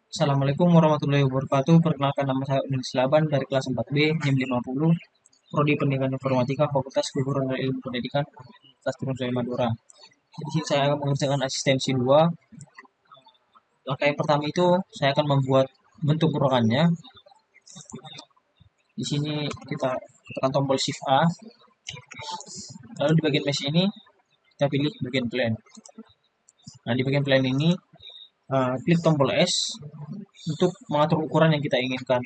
Assalamualaikum warahmatullahi wabarakatuh. Perkenalkan nama saya Udin Silaban dari kelas 4B, NIM 50, Prodi Pendidikan Informatika, Fakultas Keguruan dan Ilmu Pendidikan, Universitas Trunojoyo Madura. Di sini saya akan mengerjakan asistensi 2. Langkah yang pertama itu saya akan membuat bentuk ruangannya. Di sini kita tekan tombol Shift A, lalu di bagian mesh ini kita pilih bagian plan. Nah, di bagian plan ini klik tombol S untuk mengatur ukuran yang kita inginkan.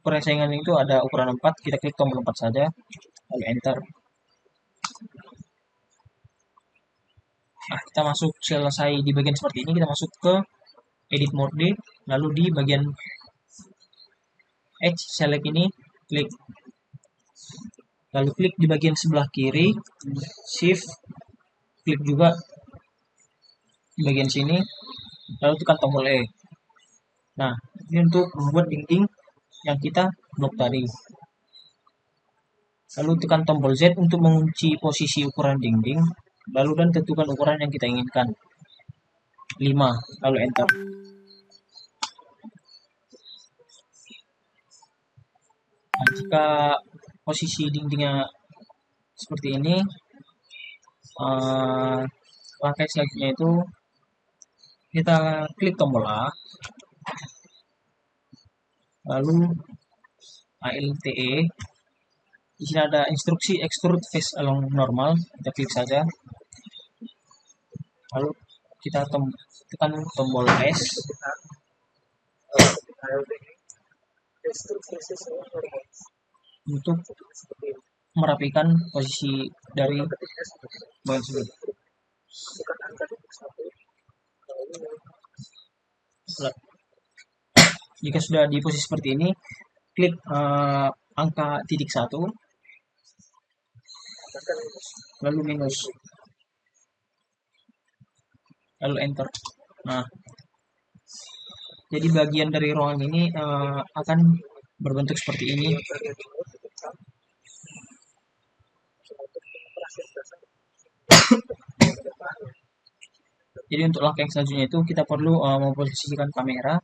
Ukuran yang saya inginkan itu ada ukuran 4, kita klik tombol 4 saja, lalu enter. Nah, kita masuk selesai di bagian seperti ini, kita masuk ke edit mode, lalu di bagian edge select ini, klik. Lalu klik di bagian sebelah kiri, shift, klik juga di bagian sini, lalu tekan tombol E. Nah, ini untuk membuat dinding yang kita blok tadi. Lalu tekan tombol Z untuk mengunci posisi ukuran dinding, lalu dan tentukan ukuran yang kita inginkan. 5, lalu enter. Nah, jika posisi dindingnya seperti ini, langkah selanjutnya itu kita klik tombol A, lalu ALTE. Di sini ada instruksi extrude face along normal, kita klik saja. Lalu kita tekan tombol S untuk merapikan posisi dari bagian tersebut. Jika sudah di posisi seperti ini, klik angka titik 1, lalu minus, lalu enter. Nah, jadi bagian dari ruangan ini akan berbentuk seperti ini. Jadi untuk langkah yang selanjutnya itu kita perlu memposisikan kamera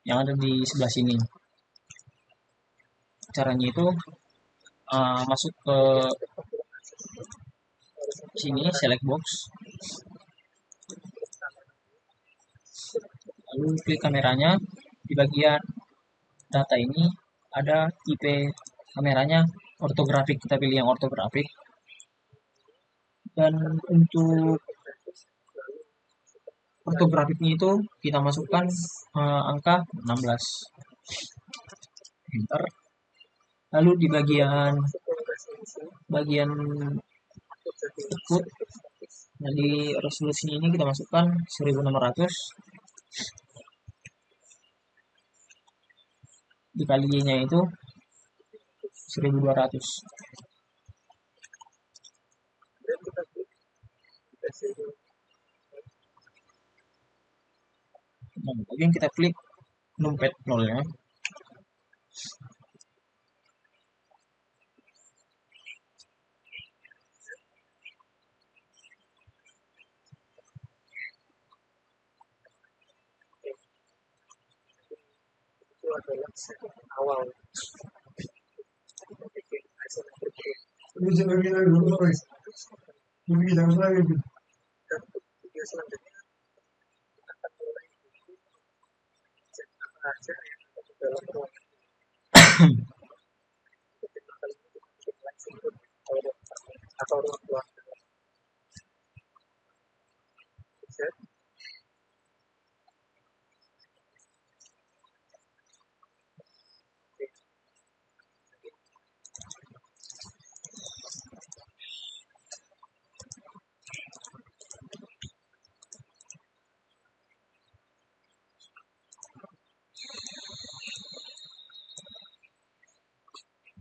yang ada di sebelah sini. Caranya itu masuk ke sini, select box, lalu klik kameranya. Di bagian data ini ada tipe kameranya ortografik, kita pilih yang ortografik. Dan untuk ortografiknya itu kita masukkan angka 16, enter. Lalu di bagian input, nah di resolusi ini kita masukkan 1600, dikalinya itu 1200. Nah, kemudian kita klik numpad 0 ya. Awal.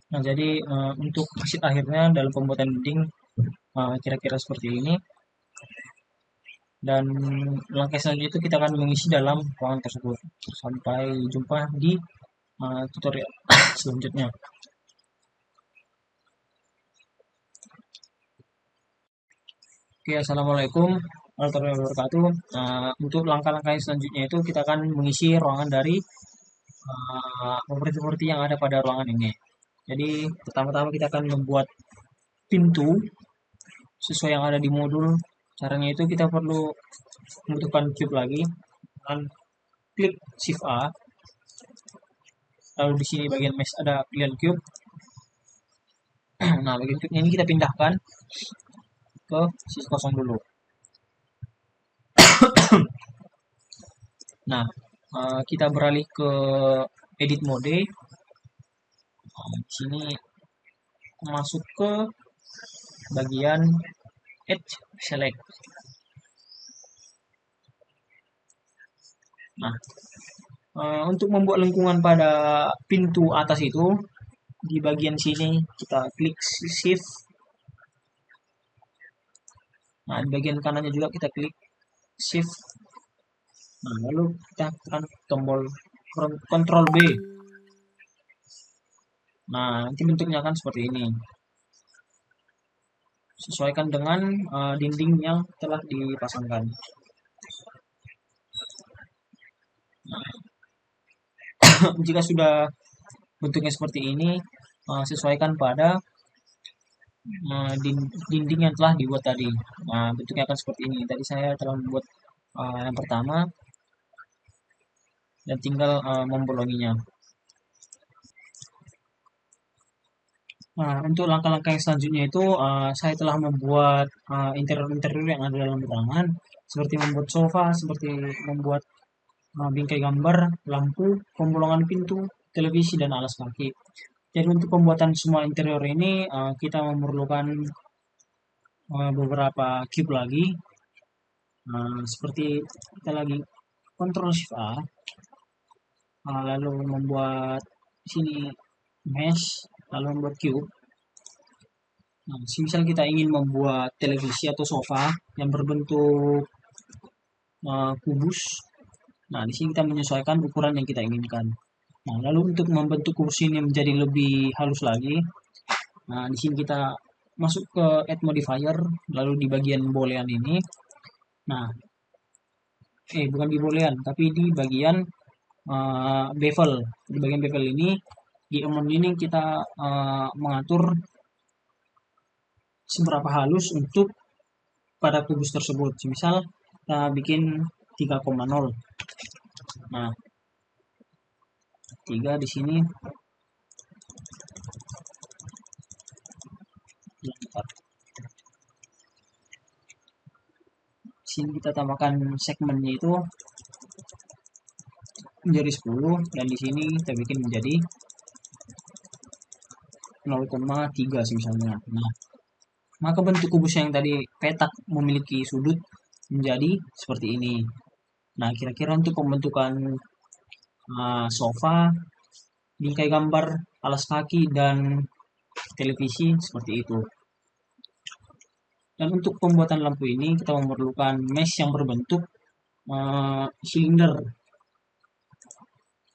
Nah, jadi untuk hasil akhirnya dalam pembuatan dinding kira-kira seperti ini. Dan langkah selanjutnya itu kita akan mengisi dalam ruangan tersebut. Sampai jumpa di tutorial selanjutnya. Oke, assalamualaikum. warahmatullahi wabarakatuh. Untuk langkah-langkah yang selanjutnya itu kita akan mengisi ruangan dari properti-properti yang ada pada ruangan ini. Jadi pertama-tama kita akan membuat pintu sesuai yang ada di modul. Caranya itu kita perlu membutuhkan cube lagi. Dan klik Shift A. Lalu di sini bagian mesh ada pilihan cube. Nah, bagian cube ini kita pindahkan ke sisi kosong dulu. Nah, kita beralih ke edit mode. Di sini masuk ke bagian edge select. Nah, untuk membuat lengkungan pada pintu atas itu di bagian sini kita klik shift. Nah, di bagian kanannya juga kita klik shift. Nah, lalu kita tekan tombol Ctrl B. Nah, nanti bentuknya akan seperti ini. Sesuaikan dengan dinding yang telah dipasangkan. Nah, jika sudah bentuknya seperti ini, sesuaikan pada dinding yang telah dibuat tadi. Nah, bentuknya akan seperti ini. Tadi saya telah membuat yang pertama dan tinggal membolonginya. Nah, untuk langkah-langkah yang selanjutnya itu saya telah membuat interior-interior yang ada dalam ruangan, seperti membuat sofa, seperti membuat bingkai gambar, lampu, pembolongan pintu, televisi, dan alas kaki. Jadi untuk pembuatan semua interior ini kita memerlukan beberapa cube lagi. Seperti kita lagi Ctrl Shift A, lalu membuat sini mesh, lalu membuat cube. Nah, misal kita ingin membuat televisi atau sofa yang berbentuk kubus. Nah, di sini kita menyesuaikan ukuran yang kita inginkan. Nah, lalu untuk membentuk kursi ini menjadi lebih halus lagi, nah di sini kita masuk ke Add Modifier, lalu di bagian boolean ini, nah, bukan di boolean, tapi di bagian bevel. Di bagian bevel ini, di amount ini kita mengatur seberapa halus untuk pada kubus tersebut. Misal kita bikin 3,0. Nah, 3 di sini. Sini kita tambahkan segmennya itu menjadi 10 dan di sini kita bikin menjadi 0,3 misalnya. Nah, maka bentuk kubus yang tadi petak memiliki sudut menjadi seperti ini. Nah, kira-kira untuk pembentukan sofa, bingkai gambar, alas kaki, dan televisi seperti itu. Dan untuk pembuatan lampu ini kita memerlukan mesh yang berbentuk silinder.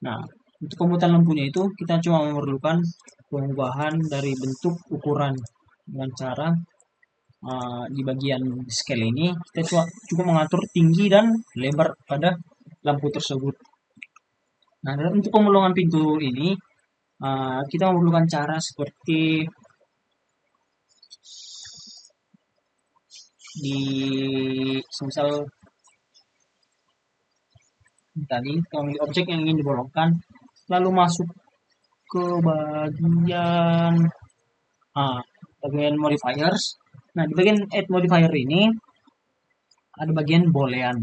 Nah, untuk pembuatan lampunya itu kita cuma memerlukan pengubahan dari bentuk ukuran dengan cara di bagian scale ini kita cukup mengatur tinggi dan lebar pada lampu tersebut. Nah, untuk pembolongan pintu ini kita memerlukan cara seperti di misal tadi kita memilih objek yang ingin dibolongkan, lalu masuk ke bagian modifiers. Nah, di bagian add modifier ini ada bagian boolean.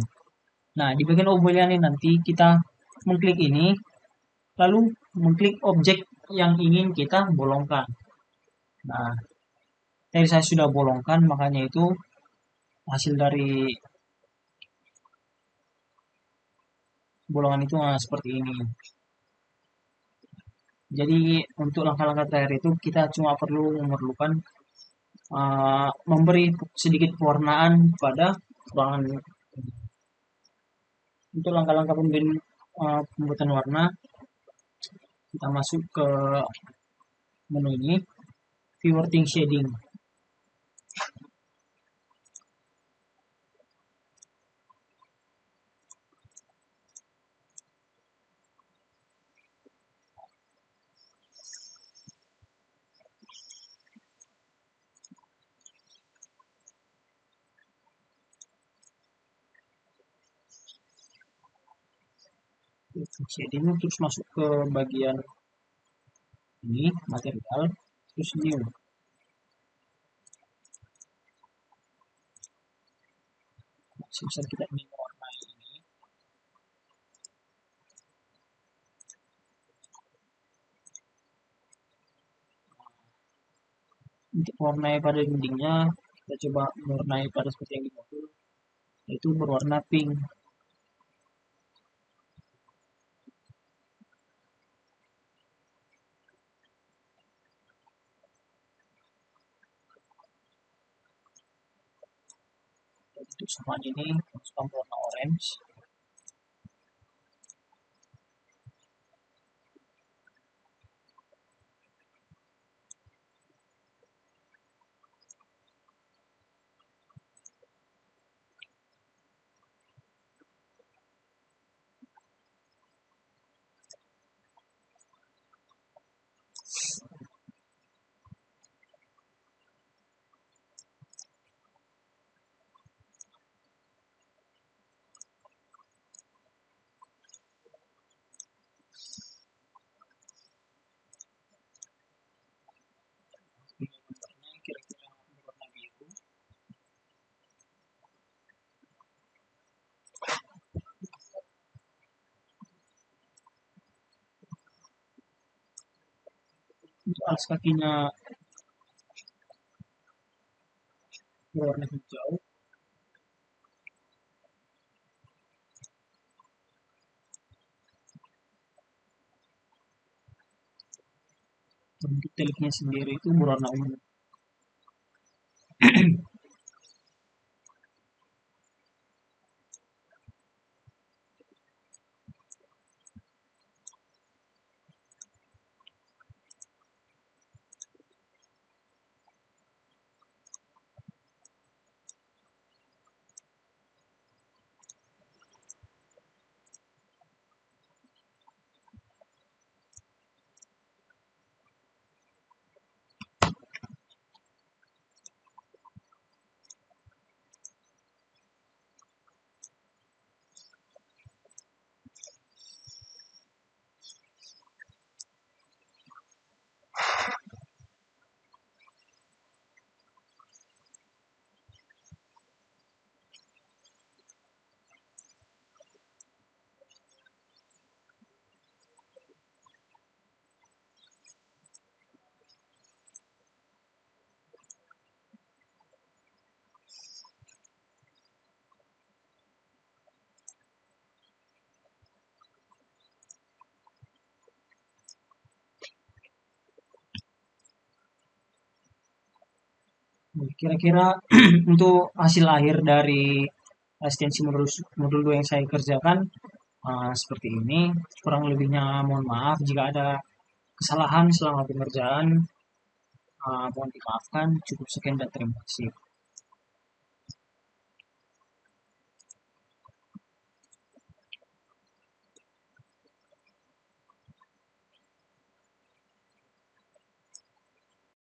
Nah, di bagian boolean ini nanti kita mengklik ini, lalu mengklik objek yang ingin kita bolongkan. Nah, tadi saya sudah bolongkan, makanya itu hasil dari bolongan itu seperti ini. Jadi untuk langkah-langkah terakhir itu kita cuma perlu memerlukan memberi sedikit pewarnaan pada ruangan. Untuk langkah-langkah pembuatan warna, kita masuk ke menu ini, Viewer Shading. Jadi ini terus masuk ke bagian ini material, terus new. Misal kita ingin mewarnai ini, untuk mewarnai pada dindingnya kita coba mewarnai pada seperti yang di modul, yaitu berwarna pink. Dan untuk samaan ini masukkan berwarna orange. Kira-kira berwarna biru. Untuk alas kakinya berwarna hijau. Untuk teliknya sendiri itu berwarna ungu. Kira-kira untuk hasil akhir dari asistensi modul modul 2 yang saya kerjakan seperti ini. Kurang lebihnya mohon maaf jika ada kesalahan selama pengerjaan. Mohon dimaafkan. Cukup sekian dan terima kasih.